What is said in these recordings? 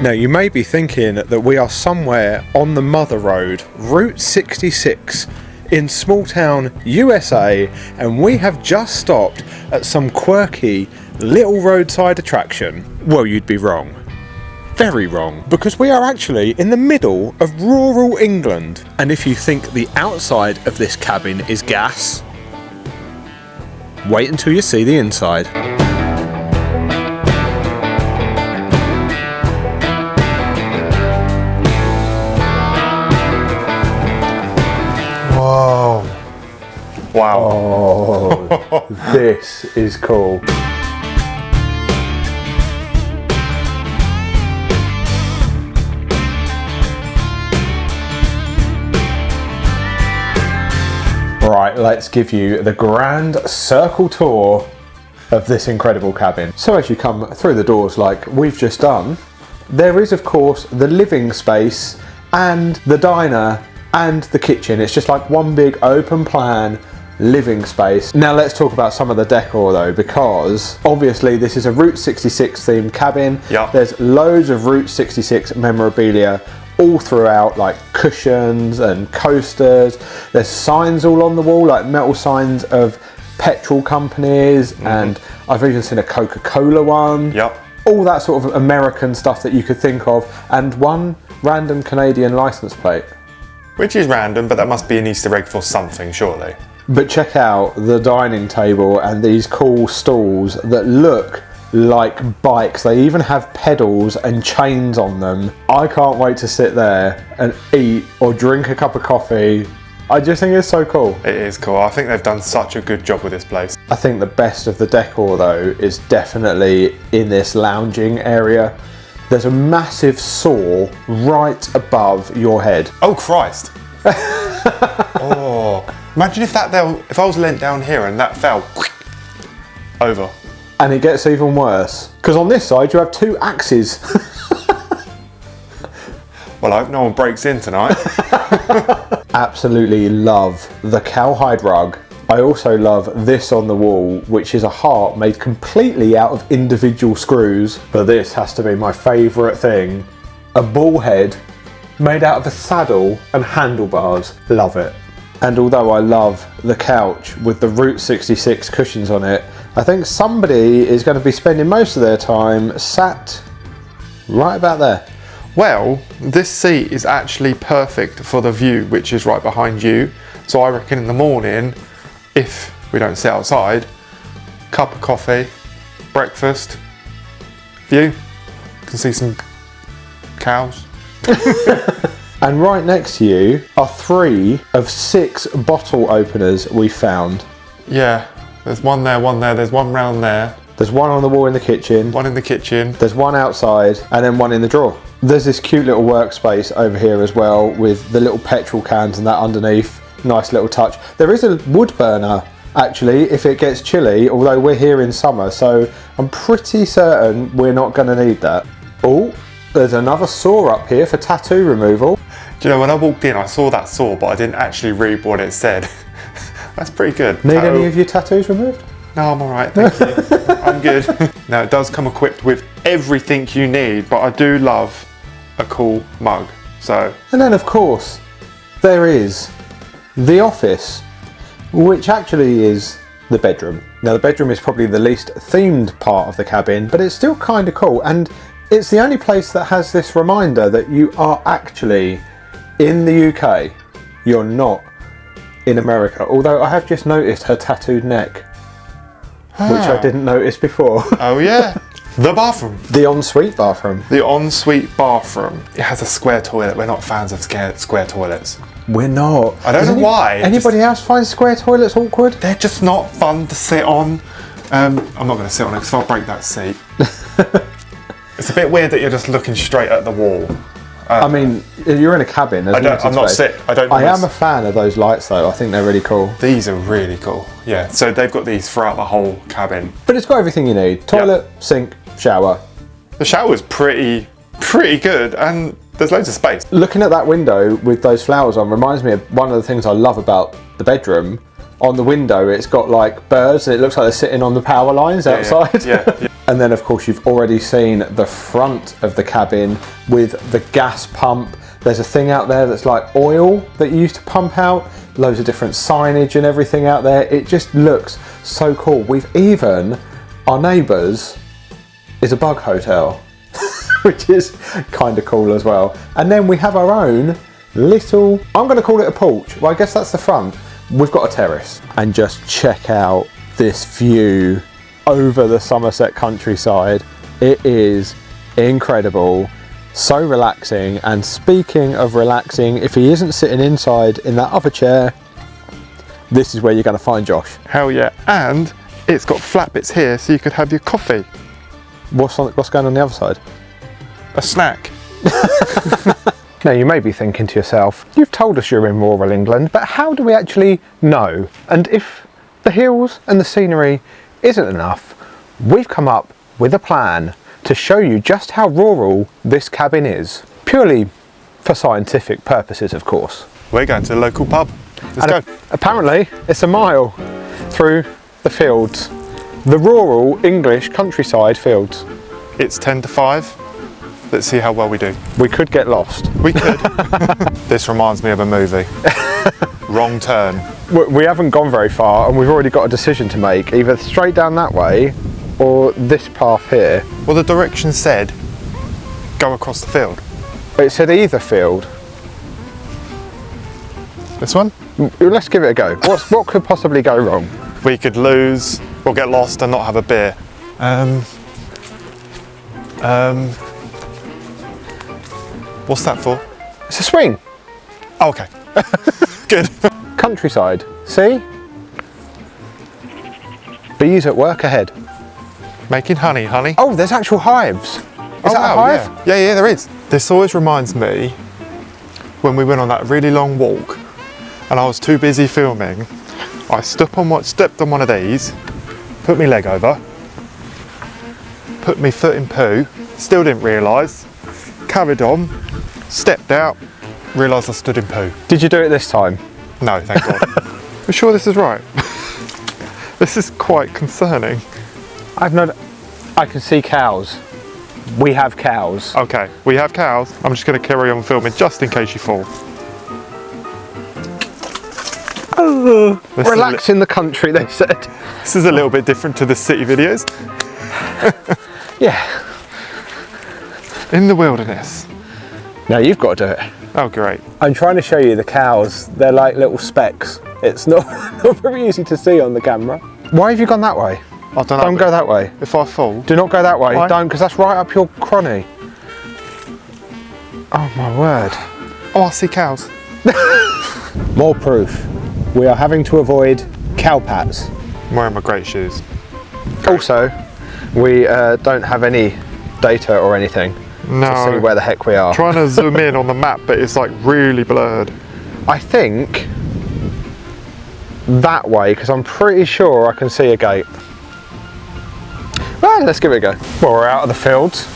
Now you may be thinking that we are somewhere on the Mother Road, Route 66, in small town USA, and we have just stopped at some quirky little roadside attraction. Well, you'd be wrong. Very wrong, because we are actually in the middle of rural England, and if you think the outside of this cabin is gas, wait until you see the inside. Whoa. Wow. Oh, this is cool. Right, let's give you the grand circle tour of this incredible cabin. So as you come through the doors like we've just done, there is of course the living space and the diner and the kitchen. It's just like one big open plan living space. Now let's talk about some of the decor though, because obviously this is a Route 66 themed cabin. Yep. There's loads of Route 66 memorabilia all throughout, like cushions and coasters. There's signs all on the wall, like metal signs of petrol companies, and I've even seen a Coca-Cola one. Yep. All that sort of American stuff that you could think of, and one random Canadian license plate. Which is random, but that must be an Easter egg for something, surely. But check out the dining table and these cool stools that look like bikes. They even have pedals and chains on them. I can't wait to sit there and eat or drink a cup of coffee. I just think it's so cool. It is cool. I think they've done such a good job with this place. I think the best of the decor though is definitely in this lounging area. There's a massive saw right above your head. Oh Christ. Oh, imagine if if I was leant down here and that fell over. And it gets even worse, because on this side you have two axes. Well, I hope no one breaks in tonight. Absolutely love the cowhide rug. I also love this on the wall, which is a heart made completely out of individual screws. But this has to be my favourite thing. A ball head made out of a saddle and handlebars. Love it. And although I love the couch with the Route 66 cushions on it, I think somebody is going to be spending most of their time sat right about there. Well, this seat is actually perfect for the view, which is right behind you. So I reckon in the morning, if we don't sit outside, cup of coffee, breakfast, view, you can see some cows. And right next to you are 3 of 6 bottle openers we found. Yeah, there's one there, there's one round there. There's one on the wall in the kitchen. One in the kitchen. There's one outside, and then one in the drawer. There's this cute little workspace over here as well with the little petrol cans and that underneath. Nice little touch. There is a wood burner actually if it gets chilly, although we're here in summer, so I'm pretty certain we're not going to need that. Oh, there's another saw up here for tattoo removal. Do you know, when I walked in I saw that saw, but I didn't actually read what it said. That's pretty good. Need any of your tattoos removed? No, I'm alright, thank you. I'm good. Now it does come equipped with everything you need, but I do love a cool mug, so. And then of course, there is the office, which actually is the bedroom. Now the bedroom is probably the least themed part of the cabin, but it's still kind of cool, and it's the only place that has this reminder that you are actually in the UK. You're not in America, although I have just noticed her tattooed neck, which I didn't notice before. Oh yeah. The bathroom. The ensuite bathroom. The ensuite bathroom. It has a square toilet. We're not fans of square toilets. We're not. I don't know why. Anybody else find square toilets awkward? They're just not fun to sit on. I'm not going to sit on it because I'll break that seat. It's a bit weird that you're just looking straight at the wall. I mean, you're in a cabin. I'm not sit. I am a fan of those lights though. I think they're really cool. These are really cool. Yeah. So they've got these throughout the whole cabin. But it's got everything you need: toilet, sink, shower. The shower's pretty good, and there's loads of space. Looking at that window with those flowers on reminds me of one of the things I love about the bedroom. On the window, it's got like birds, and it looks like they're sitting on the power lines outside. Yeah. And then of course you've already seen the front of the cabin with the gas pump. There's a thing out there that's like oil that you use to pump out. Loads of different signage and everything out there. It just looks so cool. We've even, our neighbours is a bug hotel, which is kind of cool as well. And then we have our own little, I'm going to call it a porch. Well, I guess that's the front. We've got a terrace. And just check out this view over the Somerset countryside. It is incredible. So relaxing. And speaking of relaxing, if he isn't sitting inside in that other chair, this is where you're going to find Josh. Hell yeah. And it's got flat bits here so you could have your coffee. What's going on the other side? A snack. Now you may be thinking to yourself, you've told us you're in rural England, but how do we actually know? And if the hills and the scenery isn't enough, we've come up with a plan to show you just how rural this cabin is. Purely for scientific purposes, of course. We're going to the local pub. Let's go. Apparently, it's a mile through the fields. The rural English countryside fields. It's 10 to 5. Let's see how well we do. We could get lost. We could. This reminds me of a movie. Wrong turn. We haven't gone very far and we've already got a decision to make. Either straight down that way or this path here. Well, the direction said go across the field. It said either field. This one? Let's give it a go. What could possibly go wrong? We could lose or get lost and not have a beer. What's that for? It's a swing. Oh, okay. Good. Countryside. See? Bees at work ahead. Making honey, honey. Oh, there's actual hives. Is that a hive? Yeah, there is. This always reminds me when we went on that really long walk and I was too busy filming. I stepped on one of these, put my leg over, put my foot in poo, still didn't realise, carried on, stepped out, realised I stood in poo. Did you do it this time? No, thank God. We're sure this is right. This is quite concerning. I can see cows. We have cows. Okay, we have cows. I'm just going to carry on filming just in case you fall. Relax in the country, they said. This is a little bit different to the city videos. Yeah. In the wilderness. Now you've got to do it. Oh, great. I'm trying to show you the cows. They're like little specks. It's not very easy to see on the camera. Why have you gone that way? I don't know. Don't go that way. If I fall. Do not go that way. Why? Don't, because that's right up your cronny. Oh my word. Oh, I see cows. More proof. We are having to avoid cowpats. I'm wearing my great shoes. Also, we don't have any data or anything to see where the heck we are. Trying to zoom in on the map, but it's like really blurred. I think that way, because I'm pretty sure I can see a gate. Well, let's give it a go. Well, we're out of the fields.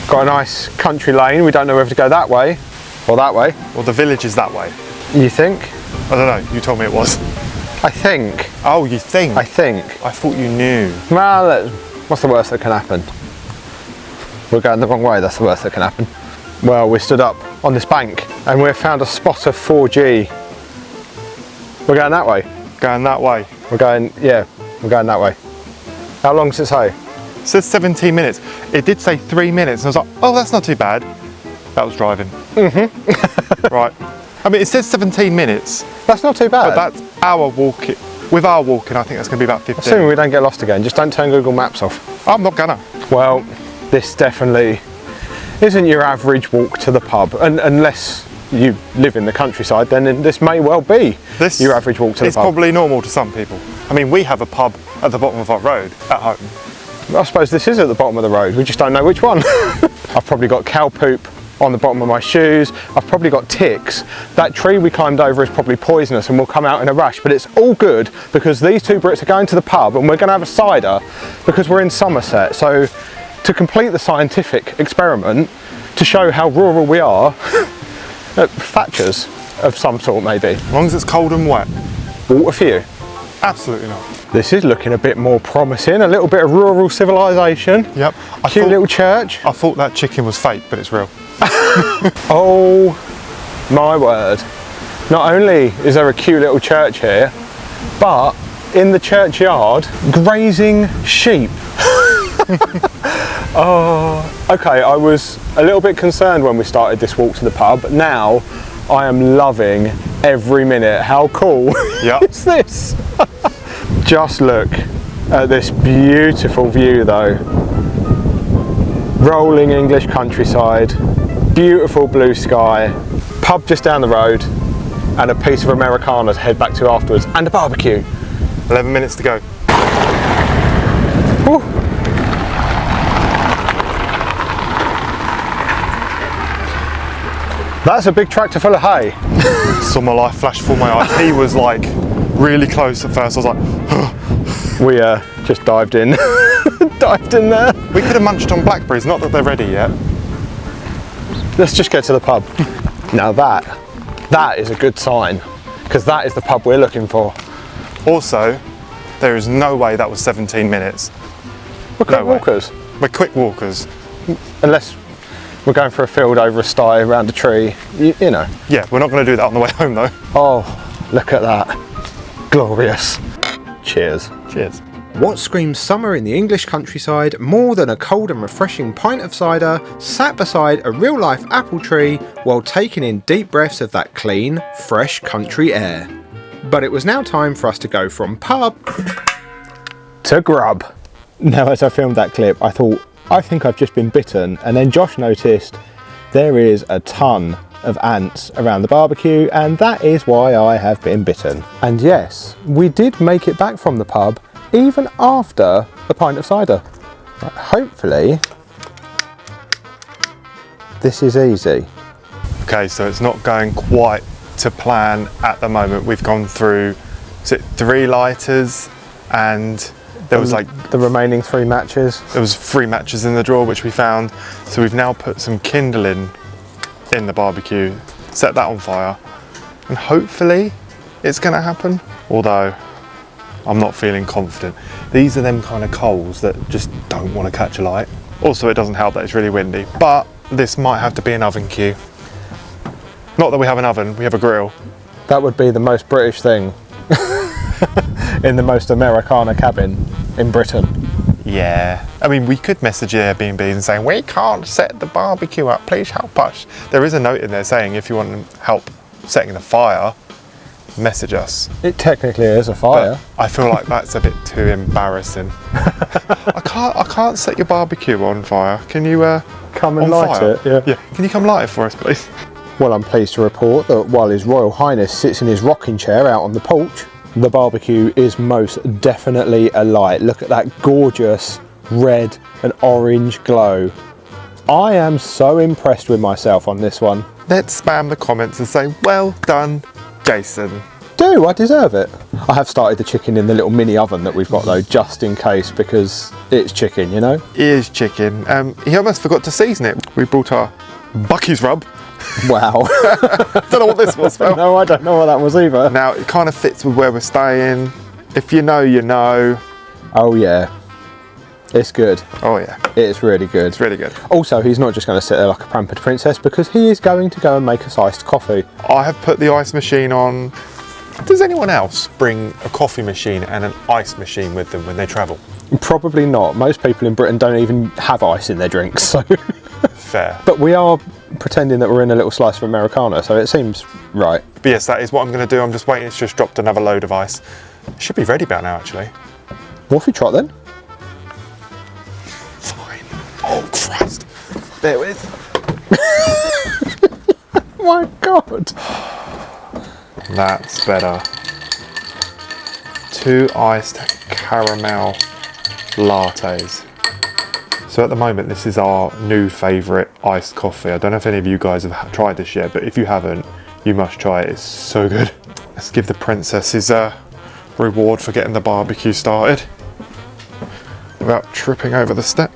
Got a nice country lane. We don't know whether to go that way or that way. Well, the village is that way. You think? I don't know. You told me it was. I think. Oh, you think? I think. I thought you knew. Well, what's the worst that can happen? We're going the wrong way. That's the worst that can happen. Well, we stood up on this bank and we found a spot of 4G. We're going that way. Going that way. We're going that way. How long does it say? It says 17 minutes. It did say 3 minutes, and I was like, oh, that's not too bad. That was driving. Mm-hmm. Right. I mean, it says 17 minutes. That's not too bad. But that's our walking. With our walking, I think that's going to be about 15. Assuming we don't get lost again, just don't turn Google Maps off. I'm not gonna. Well, this definitely isn't your average walk to the pub, and unless you live in the countryside, then this may well be your average walk to the pub. It's probably normal to some people. I mean, we have a pub at the bottom of our road at home. I suppose this is at the bottom of the road, we just don't know which one. I've probably got cow poop on the bottom of my shoes. I've probably got ticks. That tree we climbed over is probably poisonous and will come out in a rash, but it's all good because these two Brits are going to the pub and we're going to have a cider because we're in Somerset. So to complete the scientific experiment, to show how rural we are, thatchers of some sort maybe. As long as it's cold and wet. Water for you? Absolutely not. This is looking a bit more promising. A little bit of rural civilization. Yep. Cute little church. I thought that chicken was fake, but it's real. Oh my word. Not only is there a cute little church here, but in the churchyard, grazing sheep. Oh, okay, I was a little bit concerned when we started this walk to the pub. Now I am loving every minute. How cool is this? Just look at this beautiful view though. Rolling English countryside, beautiful blue sky, pub just down the road, and a piece of Americana to head back to afterwards, and a barbecue. 11 minutes to go. Whew. That's a big tractor full of hay. Saw my life flash before my eyes. He was like really close at first. I was like, We just dived in. Dived in there. we could have munched on blackberries, not that they're ready yet. Let's just get to the pub. Now that is a good sign, because that is the pub we're looking for. Also, there is no way that was 17 minutes. We're quick No way. walkers. We're quick walkers. Unless we're going for a field over a sty, around a tree, you know. Yeah, we're not going to do that on the way home though. Oh, look at that. Glorious. Cheers. Cheers. What screams summer in the English countryside more than a cold and refreshing pint of cider sat beside a real-life apple tree while taking in deep breaths of that clean, fresh country air? But it was now time for us to go from pub to grub. Now, as I filmed that clip, I thought, I think I've just been bitten, and then Josh noticed there is a ton of ants around the barbecue, and that is why I have been bitten. And yes, we did make it back from the pub even after a pint of cider. Right, hopefully this is easy. Okay, so it's not going quite to plan at the moment. We've gone through, is it 3 lighters, and there was like the remaining 3 matches. there was 3 matches in the drawer which we found. So we've now put some kindling in the barbecue, set that on fire, and hopefully it's going to happen. Although I'm not feeling confident. These are them kind of coals that just don't want to catch a light. Also, it doesn't help that it's really windy, but this might have to be an oven cue. Not that we have an oven, we have a grill. That would be the most British thing in the most Americana cabin in Britain. Yeah, I mean, we could message the Airbnb and say, we can't set the barbecue up, please help us. There is a note in there saying if you want help setting the fire, message us. It technically is a fire. But I feel like that's a bit too embarrassing. I can't set your barbecue on fire. Can you Come and on light fire? it, yeah. Can you come light it for us, please? Well, I'm pleased to report that while His Royal Highness sits in his rocking chair out on the porch, the barbecue is most definitely alight. Look at that gorgeous red and orange glow. I am so impressed with myself on this one. Let's spam the comments and say, well done, Jason. Do, I deserve it. I have started the chicken in the little mini oven that we've got though, just in case, because it's chicken, you know? Here's chicken. He almost forgot to season it. We brought our Bucky's rub. Wow. Don't know what this was, Phil. No, I don't know what that was either. Now, it kind of fits with where we're staying. If you know, you know. Oh yeah. It's good. Oh yeah, It's really good. it's really good. Also, he's not just going to sit there like a pampered princess, because he is going to go and make us iced coffee. I have put the ice machine on. Does anyone else bring a coffee machine and an ice machine with them when they travel? Probably not. Most people in Britain don't even have ice in their drinks, so. Fair. But we are pretending that we're in a little slice of Americana, so it seems right. But yes, that is what I'm going to do. I'm just waiting. It's just dropped another load of ice. It should be ready by now, actually. What if we trot then? Fine. Oh, Christ. Bear with. My God. That's better. 2 iced caramel lattes. So at the moment, this is our new favourite iced coffee. I don't know if any of you guys have tried this yet, but if you haven't, you must try it. It's so good. Let's give the princess his reward for getting the barbecue started without tripping over the step.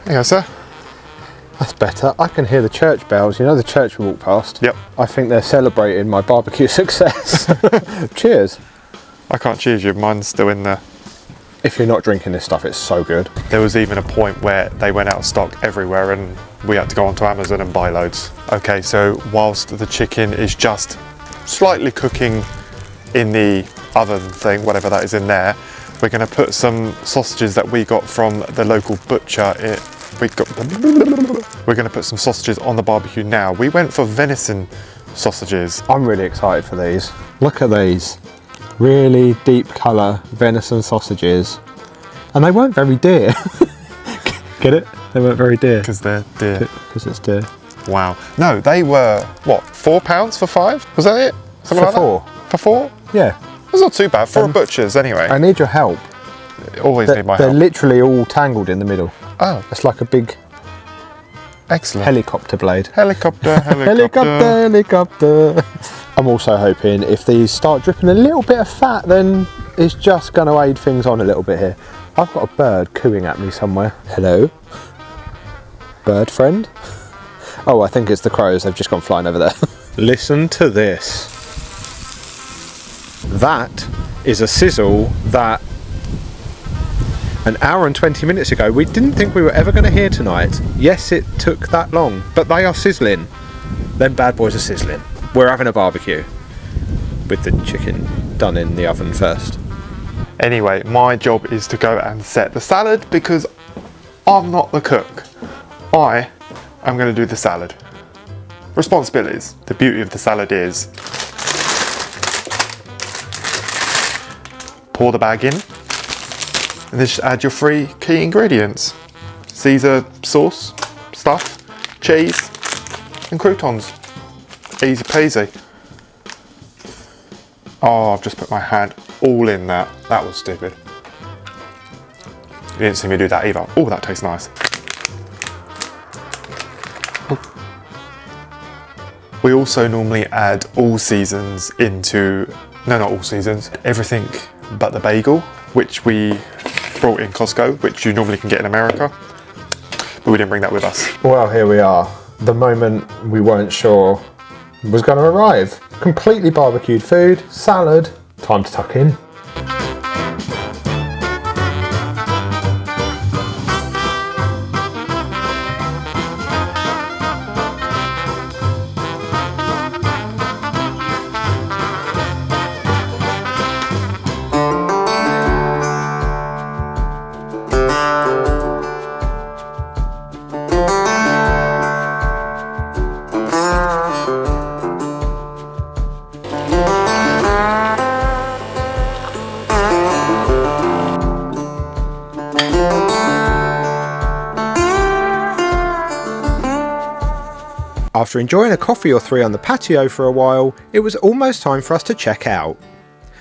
There you go, sir. That's better. I can hear the church bells. You know the church we walked past? Yep. I think they're celebrating my barbecue success. Cheers. I can't choose you, mine's still in there. If you're not drinking this stuff, it's so good. There was even a point where they went out of stock everywhere and we had to go onto Amazon and buy loads. Okay, so whilst the chicken is just slightly cooking in the oven thing, whatever that is in there, we're going to put some sausages that we got from the local butcher. We're going to put some sausages on the barbecue now. We went for venison sausages. I'm really excited for these. Look at these. Really deep colour venison sausages. And they weren't very dear. Get it? They weren't very dear. Because they're dear. Because it's dear. Wow. No, they were, what, £4 for 5? Was that it? Something like For 4. That? For 4? Yeah. That's not too bad for a butcher's anyway. I need your help. Always need my They're help. literally all tangled in the middle. Oh. It's like a big Excellent. helicopter blade. Helicopter. Helicopter. I'm also hoping if these start dripping a little bit of fat, then it's just going to aid things on a little bit here. I've got a bird cooing at me somewhere. Hello? Bird friend? Oh, I think it's the crows. They've just gone flying over there. Listen to this. That is a sizzle that an hour and 20 minutes ago we didn't think we were ever going to hear tonight. Yes, it took that long, but they are sizzling. Them bad boys are sizzling. We're having a barbecue with the chicken done in the oven first. Anyway, my job is to go and set the salad because I'm not the cook. I am going to do the salad. Responsibilities. The beauty of the salad is pour the bag in and then just add your 3 key ingredients. Caesar sauce, stuff, cheese and croutons. Easy peasy. Oh, I've just put my hand all in that. That was stupid. You didn't see me do that either. Oh, that tastes nice. We also normally add all seasons into, no, not all seasons, everything but the bagel, which we brought in Costco, which you normally can get in America, but we didn't bring that with us. Well, here we are. The moment we weren't sure was going to arrive. Completely barbecued food, salad, time to tuck in. After enjoying a coffee or 3 on the patio for a while, it was almost time for us to check out.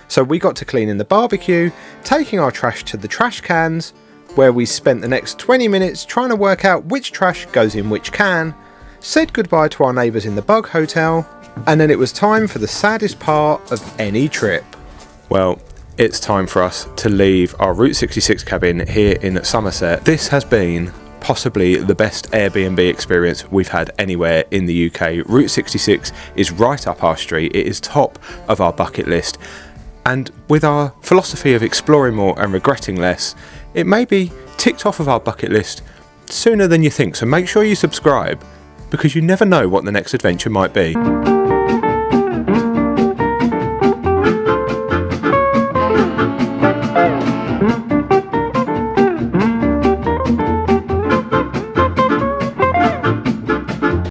So we got to cleaning the barbecue, taking our trash to the trash cans, where we spent the next 20 minutes trying to work out which trash goes in which can, said goodbye to our neighbours in the Bug Hotel, and then it was time for the saddest part of any trip. Well, it's time for us to leave our Route 66 cabin here in Somerset. This has been possibly the best Airbnb experience we've had anywhere in the UK. Route 66 is right up our street. It is top of our bucket list. And with our philosophy of exploring more and regretting less, it may be ticked off of our bucket list sooner than you think. So make sure you subscribe, because you never know what the next adventure might be.